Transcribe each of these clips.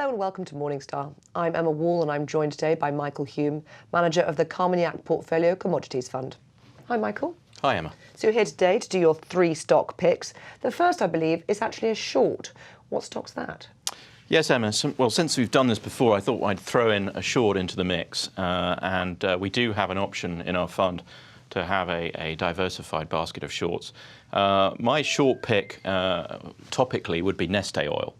Hello and welcome to Morningstar. I'm Emma Wall and I'm joined today by Michael Hulme, manager of the Carmignac Portfolio Commodities Fund. Hi Michael. Hi Emma. So you're here today to do your 3 stock picks. The first, I believe, is actually a short. What stock's that? Yes, Emma. Well, since we've done this before, I thought I'd throw in a short into the mix. We do have an option in our fund to have a diversified basket of shorts. My short pick, topically, would be Neste Oil.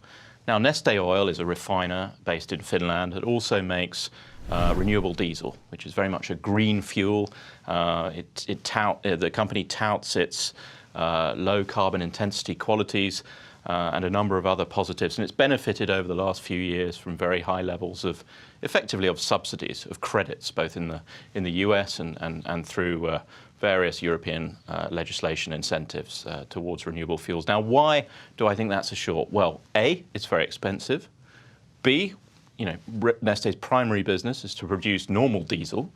Now, Neste Oil is a refiner based in Finland that also makes renewable diesel, which is very much a green fuel. The company touts its low carbon intensity qualities and a number of other positives. And it's benefited over the last few years from very high levels of, effectively, of subsidies, of credits, both in the US and through various European legislation incentives towards renewable fuels. Now, why do I think that's a short? Well, A, it's very expensive. B, Neste's primary business is to produce normal diesel.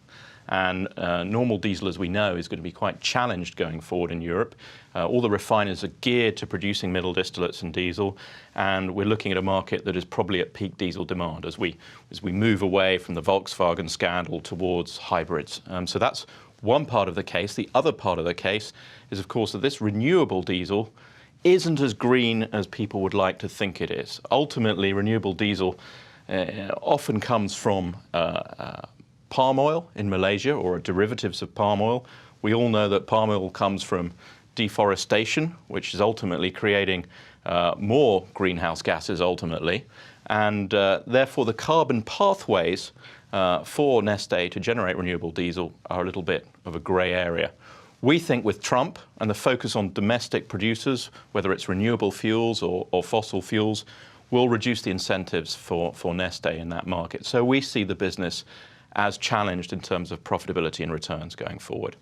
And normal diesel, as we know, is going to be quite challenged going forward in Europe. All the refiners are geared to producing middle distillates and diesel, and we're looking at a market that is probably at peak diesel demand as we move away from the Volkswagen scandal towards hybrids. So that's one part of the case. The other part of the case is, of course, that this renewable diesel isn't as green as people would like to think it is. Ultimately, renewable diesel often comes from palm oil in Malaysia or derivatives of palm oil. We all know that palm oil comes from deforestation, which is ultimately creating more greenhouse gases ultimately. And therefore, the carbon pathways for Neste to generate renewable diesel are a little bit of a grey area. We think with Trump and the focus on domestic producers, whether it's renewable fuels or fossil fuels, will reduce the incentives for Neste in that market. So we see the business as challenged in terms of profitability and returns going forward.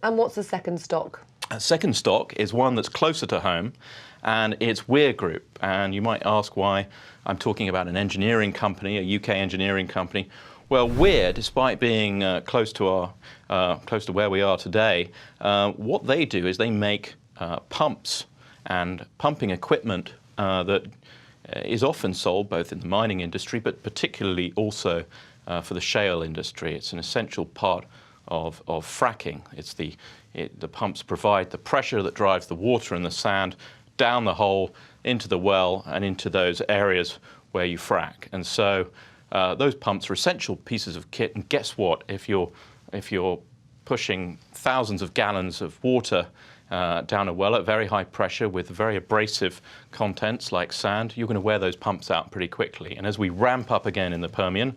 And what's the second stock? Second stock is one that's closer to home, and it's Weir Group. And you might ask why I'm talking about an engineering company, a UK engineering company. Well, Weir, despite being close to where we are today, what they do is they make pumps and pumping equipment that is often sold both in the mining industry, but particularly also for the shale industry. It's an essential part of fracking. The pumps provide the pressure that drives the water and the sand down the hole into the well and into those areas where you frack. And so those pumps are essential pieces of kit. And guess what? If you're pushing thousands of gallons of water down a well at very high pressure with very abrasive contents like sand, you're going to wear those pumps out pretty quickly. And as we ramp up again in the Permian,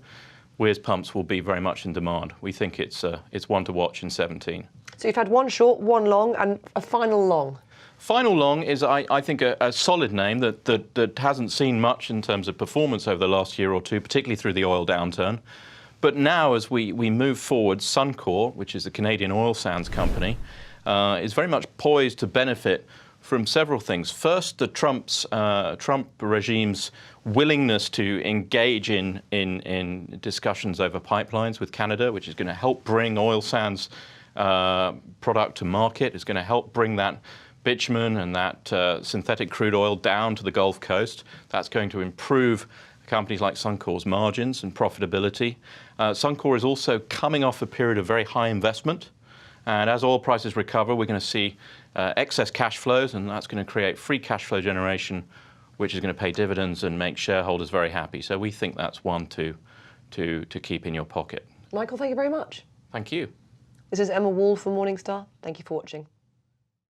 Weir's pumps will be very much in demand. We think it's one to watch in 17. So you've had one short, one long, and a final long. Final long is, I think, a solid name that hasn't seen much in terms of performance over the last year or two, particularly through the oil downturn. But now, as we move forward, Suncor, which is a Canadian oil sands company, is very much poised to benefit from several things. First, the Trump regime's willingness to engage in discussions over pipelines with Canada, which is going to help bring oil sands product to market. It's going to help bring that bitumen and that synthetic crude oil down to the Gulf Coast. That's going to improve companies like Suncor's margins and profitability. Suncor is also coming off a period of very high investment. And as oil prices recover, we're going to see excess cash flows, and that's going to create free cash flow generation, which is going to pay dividends and make shareholders very happy. So we think that's one to keep in your pocket. Michael, thank you very much. Thank you. This is Emma Wall from Morningstar. Thank you for watching.